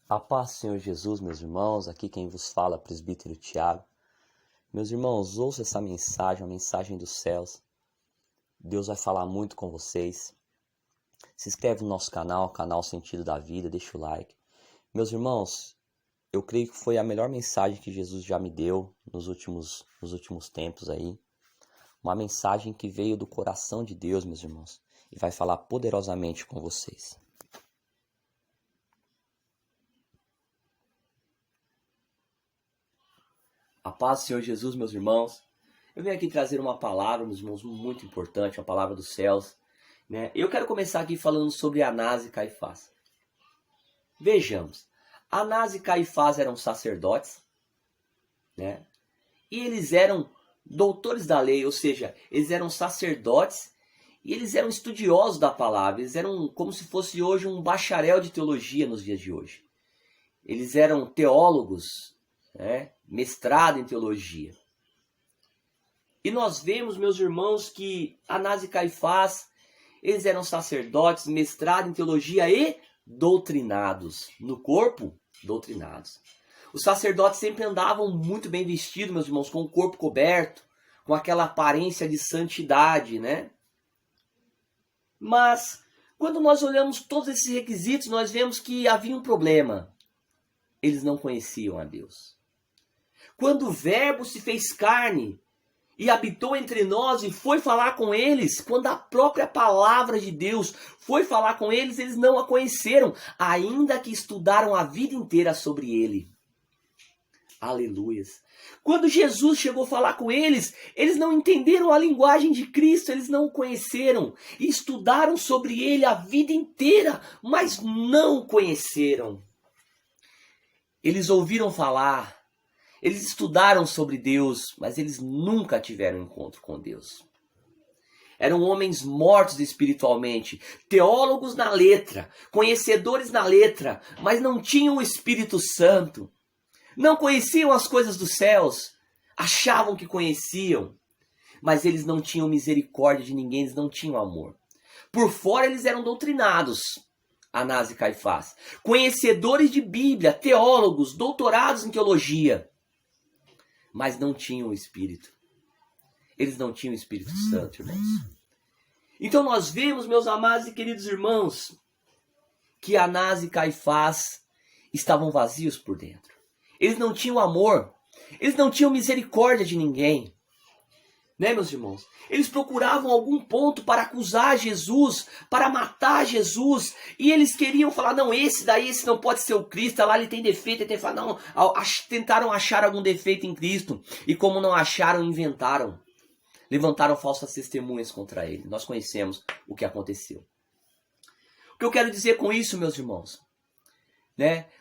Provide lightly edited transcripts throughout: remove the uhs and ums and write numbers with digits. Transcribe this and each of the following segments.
A paz do Senhor Jesus, meus irmãos, aqui quem vos fala é o presbítero Tiago. Meus irmãos, ouça essa mensagem, a mensagem dos céus. Deus vai falar muito com vocês. Se inscreve no nosso canal Sentido da Vida, deixa o like. Meus irmãos, eu creio que foi a melhor mensagem que Jesus já me deu nos últimos tempos aí. Uma mensagem que veio do coração de Deus, meus irmãos, e vai falar poderosamente com vocês. A paz do Senhor Jesus, meus irmãos. Eu venho aqui trazer uma palavra, meus irmãos, muito importante, uma palavra dos céus. Eu quero começar aqui falando sobre Anás e Caifás. Vejamos, Anás e Caifás eram sacerdotes, e eles eram doutores da lei, ou seja, eles eram sacerdotes e eles eram estudiosos da palavra. Eles eram como se fosse hoje um bacharel de teologia nos dias de hoje. Eles eram teólogos, mestrado em teologia. E nós vemos, meus irmãos, que Anás e Caifás, eles eram sacerdotes, mestrado em teologia e doutrinados. No corpo, doutrinados. Os sacerdotes sempre andavam muito bem vestidos, meus irmãos, com o corpo coberto, com aquela aparência de santidade, Mas, quando nós olhamos todos esses requisitos, nós vemos que havia um problema. Eles não conheciam a Deus. Quando o Verbo se fez carne e habitou entre nós e foi falar com eles, quando a própria palavra de Deus foi falar com eles, eles não a conheceram, ainda que estudaram a vida inteira sobre ele. Aleluias. Quando Jesus chegou a falar com eles, eles não entenderam a linguagem de Cristo, eles não o conheceram. E estudaram sobre ele a vida inteira, mas não o conheceram. Eles ouviram falar, eles estudaram sobre Deus, mas eles nunca tiveram encontro com Deus. Eram homens mortos espiritualmente, teólogos na letra, conhecedores na letra, mas não tinham o Espírito Santo. Não conheciam as coisas dos céus, achavam que conheciam, mas eles não tinham misericórdia de ninguém, eles não tinham amor. Por fora eles eram doutrinados, Anás e Caifás, conhecedores de Bíblia, teólogos, doutorados em teologia, mas não tinham o Espírito. Eles não tinham o Espírito Santo, irmãos. Então nós vemos, meus amados e queridos irmãos, que Anás e Caifás estavam vazios por dentro. Eles não tinham amor. Eles não tinham misericórdia de ninguém. Meus irmãos? Eles procuravam algum ponto para acusar Jesus, para matar Jesus. E eles queriam falar, não, esse não pode ser o Cristo. Lá ele tem defeito. Ele tem que falar, não, tentaram achar algum defeito em Cristo. E como não acharam, inventaram. Levantaram falsas testemunhas contra ele. Nós conhecemos o que aconteceu. O que eu quero dizer com isso, meus irmãos?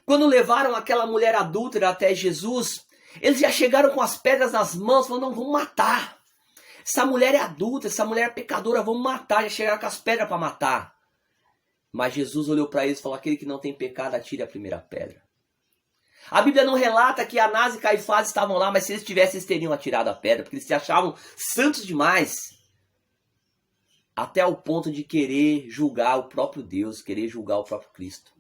Quando levaram aquela mulher adúltera até Jesus, eles já chegaram com as pedras nas mãos, falando, não, vamos matar. Essa mulher é adulta, essa mulher é pecadora, vamos matar. Já chegaram com as pedras para matar. Mas Jesus olhou para eles e falou, aquele que não tem pecado, atire a primeira pedra. A Bíblia não relata que Anás e Caifás estavam lá, mas se eles tivessem, eles teriam atirado a pedra, porque eles se achavam santos demais. Até ao ponto de querer julgar o próprio Deus, querer julgar o próprio Cristo.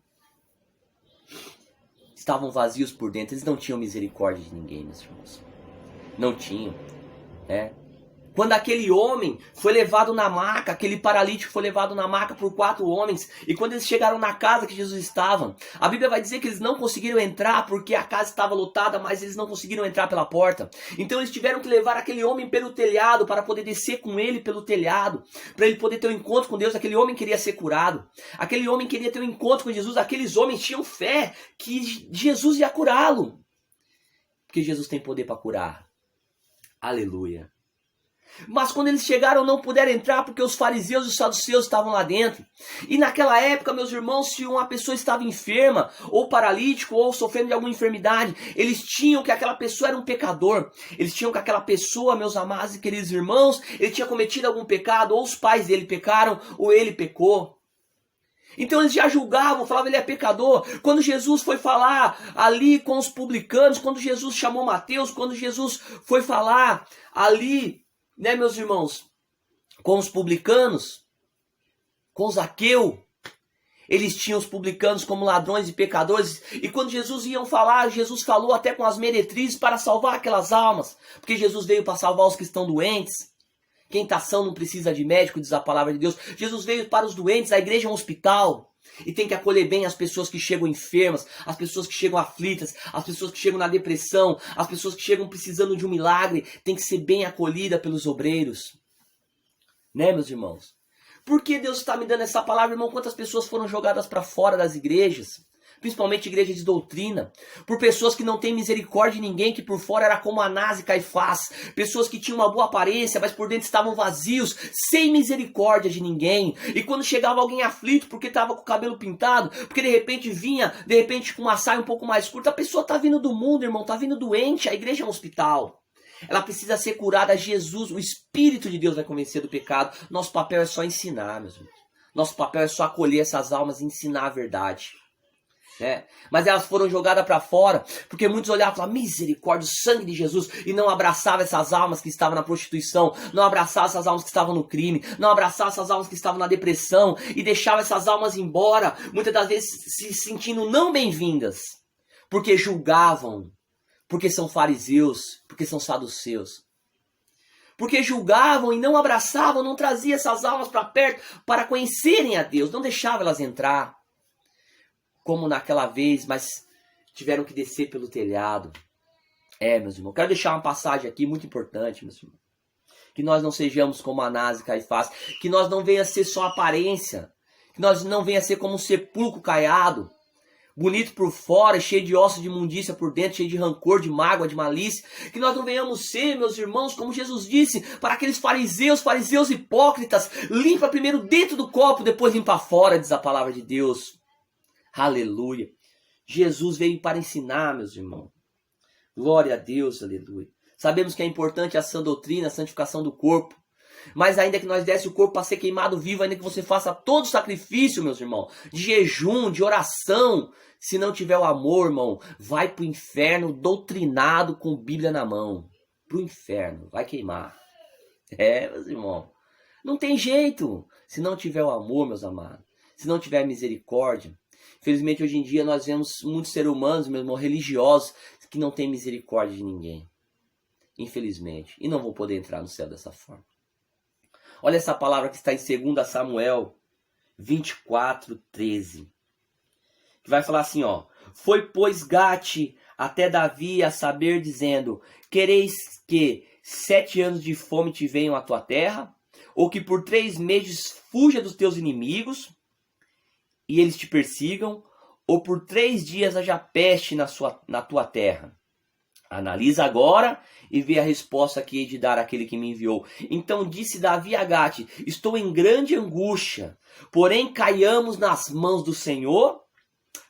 Estavam vazios por dentro, eles não tinham misericórdia de ninguém, meus irmãos. Não tinham, Quando aquele homem foi levado na maca, aquele paralítico foi levado na maca por 4 homens, e quando eles chegaram na casa que Jesus estava, a Bíblia vai dizer que eles não conseguiram entrar porque a casa estava lotada, mas eles não conseguiram entrar pela porta. Então eles tiveram que levar aquele homem pelo telhado para poder descer com ele pelo telhado, para ele poder ter um encontro com Deus. Aquele homem queria ser curado, aquele homem queria ter um encontro com Jesus, aqueles homens tinham fé que Jesus ia curá-lo, porque Jesus tem poder para curar. Aleluia. Mas quando eles chegaram não puderam entrar porque os fariseus e os saduceus estavam lá dentro. E naquela época, meus irmãos, se uma pessoa estava enferma, ou paralítico, ou sofrendo de alguma enfermidade, eles tinham que aquela pessoa era um pecador. Eles tinham que aquela pessoa, meus amados e queridos irmãos, ele tinha cometido algum pecado, ou os pais dele pecaram, ou ele pecou. Então eles já julgavam, falavam ele é pecador. Quando Jesus foi falar ali com os publicanos, quando Jesus chamou Mateus, quando Jesus foi falar ali, meus irmãos, com os publicanos, com Zaqueu, Eles tinham os publicanos como ladrões e pecadores. E quando Jesus ia falar, Jesus falou até com as meretrizes para salvar aquelas almas. Porque Jesus veio para salvar os que estão doentes. Quem está são não precisa de médico, diz a palavra de Deus. Jesus veio para os doentes, a igreja é um hospital. E tem que acolher bem as pessoas que chegam enfermas, as pessoas que chegam aflitas, as pessoas que chegam na depressão, as pessoas que chegam precisando de um milagre. Tem que ser bem acolhida pelos obreiros. Né, meus irmãos? Por que Deus está me dando essa palavra, irmão? Quantas pessoas foram jogadas para fora das igrejas? Principalmente igreja de doutrina. Por pessoas que não têm misericórdia de ninguém, que por fora era como Anás e Caifás. Pessoas que tinham uma boa aparência, mas por dentro estavam vazios, sem misericórdia de ninguém. E quando chegava alguém aflito, porque estava com o cabelo pintado, porque de repente vinha, com uma saia um pouco mais curta, a pessoa está vindo do mundo, irmão, está vindo doente, a igreja é um hospital. Ela precisa ser curada. Jesus, o Espírito de Deus vai convencer do pecado. Nosso papel é só ensinar, meus irmãos. Nosso papel é só acolher essas almas e ensinar a verdade. Mas elas foram jogadas para fora, porque muitos olhavam e falavam, misericórdia, o sangue de Jesus, e não abraçavam essas almas que estavam na prostituição, não abraçavam essas almas que estavam no crime, não abraçavam essas almas que estavam na depressão, e deixavam essas almas embora, muitas das vezes se sentindo não bem-vindas, porque julgavam, porque são fariseus, porque são saduceus. Porque julgavam e não abraçavam, não traziam essas almas para perto para conhecerem a Deus, não deixavam elas entrar. Como naquela vez, mas tiveram que descer pelo telhado. Meus irmãos, quero deixar uma passagem aqui muito importante, meus irmãos. Que nós não sejamos como Anás e Caifás, que nós não venha a ser só aparência, que nós não venha a ser como um sepulcro caiado, bonito por fora, cheio de ossos de imundícia por dentro, cheio de rancor, de mágoa, de malícia. Que nós não venhamos ser, meus irmãos, como Jesus disse, para aqueles fariseus hipócritas, limpa primeiro dentro do copo, depois limpa fora, diz a palavra de Deus. Aleluia. Jesus veio para ensinar, meus irmãos. Glória a Deus, aleluia. Sabemos que é importante a sã doutrina, a santificação do corpo. Mas ainda que nós desse o corpo para ser queimado vivo, ainda que você faça todo o sacrifício, meus irmãos, de jejum, de oração, se não tiver o amor, irmão, vai para o inferno doutrinado com Bíblia na mão. Para o inferno, vai queimar. Meus irmãos, não tem jeito. Se não tiver o amor, meus amados, se não tiver misericórdia. Infelizmente, hoje em dia, nós vemos muitos seres humanos, meus irmãos, religiosos, que não têm misericórdia de ninguém. Infelizmente. E não vão poder entrar no céu dessa forma. Olha essa palavra que está em 2 Samuel 24:13. Que vai falar assim, ó. Foi, pois, Gate até Davi a saber, dizendo, quereis que 7 anos de fome te venham à tua terra? Ou que por 3 meses fuja dos teus inimigos e eles te persigam? Ou por 3 dias haja peste na tua terra? Analisa agora e vê a resposta que hei de dar àquele que me enviou. Então disse Davi a Gate, estou em grande angústia, porém caiamos nas mãos do Senhor,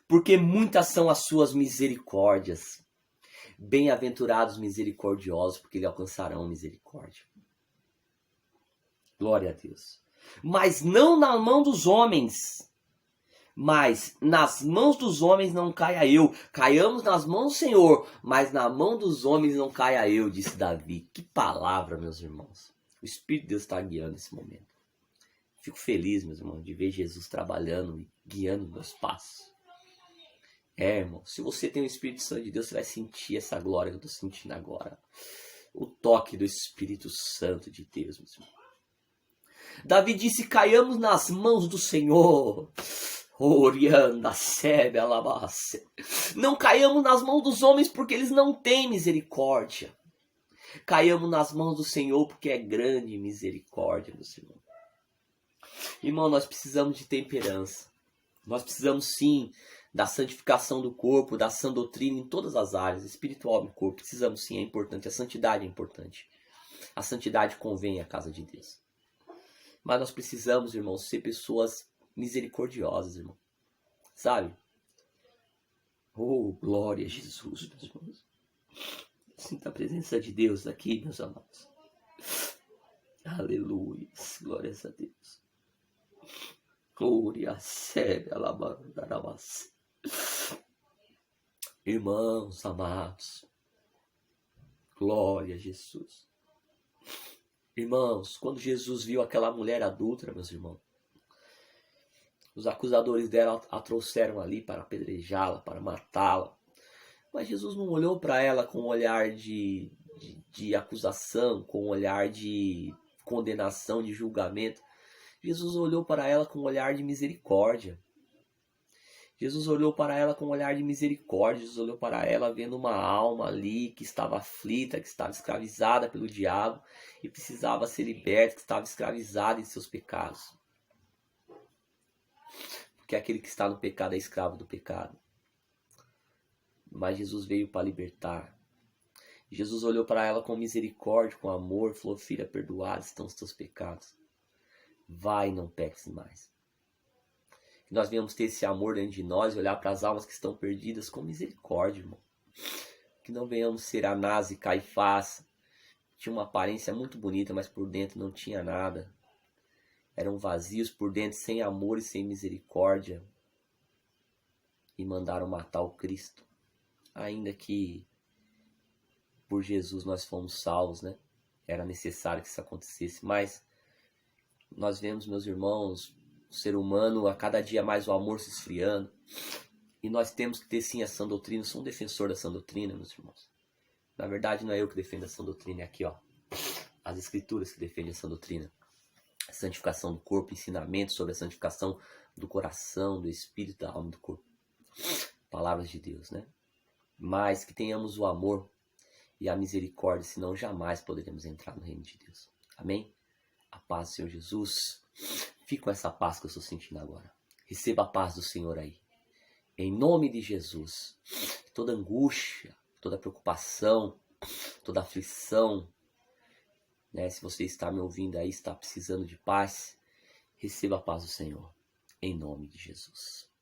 porque muitas são as suas misericórdias. Bem-aventurados misericordiosos, porque eles alcançarão misericórdia. Glória a Deus. Mas não na mão dos homens. Mas nas mãos dos homens não caia eu. Caiamos nas mãos do Senhor, mas na mão dos homens não caia eu, disse Davi. Que palavra, meus irmãos. O Espírito de Deus está guiando esse momento. Fico feliz, meus irmãos, de ver Jesus trabalhando e guiando meus passos. Irmão, se você tem o Espírito Santo de Deus, você vai sentir essa glória que eu estou sentindo agora. O toque do Espírito Santo de Deus, meus irmãos. Davi disse, caiamos nas mãos do Senhor. Não caiamos nas mãos dos homens porque eles não têm misericórdia. Caiamos nas mãos do Senhor porque é grande misericórdia, meu Senhor. Irmão, nós precisamos de temperança. Nós precisamos sim da santificação do corpo, da sã doutrina em todas as áreas, espiritual e corpo. Precisamos sim, é importante. A santidade é importante. A santidade convém à casa de Deus. Mas nós precisamos, irmãos, ser pessoas misericordiosas, irmão. Sabe? Oh, glória a Jesus, meus irmãos. Sinta a presença de Deus aqui, meus amados. Aleluia. Glórias a Deus. Glória a séria, alabandarabas. Irmãos amados. Glória a Jesus. Irmãos, quando Jesus viu aquela mulher adúltera, meus irmãos, Os acusadores dela a trouxeram ali para apedrejá-la, para matá-la. Mas Jesus não olhou para ela com um olhar de acusação, com um olhar de condenação, de julgamento. Jesus olhou para ela com um olhar de misericórdia. Jesus olhou para ela com um olhar de misericórdia. Jesus olhou para ela vendo uma alma ali que estava aflita, que estava escravizada pelo diabo e precisava ser liberta, que estava escravizada em seus pecados. Porque aquele que está no pecado é escravo do pecado. Mas Jesus veio para libertar. Jesus olhou para ela com misericórdia, com amor, falou: filha, perdoados estão os teus pecados. Vai e não peques mais. Que nós venhamos ter esse amor dentro de nós e olhar para as almas que estão perdidas com misericórdia, irmão. Que não venhamos ser Anás e Caifás. Tinha uma aparência muito bonita, mas por dentro não tinha nada. Eram vazios por dentro, sem amor e sem misericórdia. E mandaram matar o Cristo. Ainda que por Jesus nós fomos salvos, né? Era necessário que isso acontecesse. Mas nós vemos, meus irmãos, o ser humano, a cada dia mais o amor se esfriando. E nós temos que ter sim a sã doutrina. Eu sou um defensor da sã doutrina, meus irmãos. Na verdade não é eu que defendo a sã doutrina, é aqui, ó. As escrituras que defendem a sã doutrina. A santificação do corpo, ensinamento sobre a santificação do coração, do espírito, da alma e do corpo. Palavras de Deus, né? Mas que tenhamos o amor e a misericórdia, senão jamais poderemos entrar no reino de Deus. Amém? A paz do Senhor Jesus. Fique com essa paz que eu estou sentindo agora. Receba a paz do Senhor aí. Em nome de Jesus. Toda angústia, toda preocupação, toda aflição, né? Se você está me ouvindo aí, está precisando de paz, receba a paz do Senhor. Em nome de Jesus.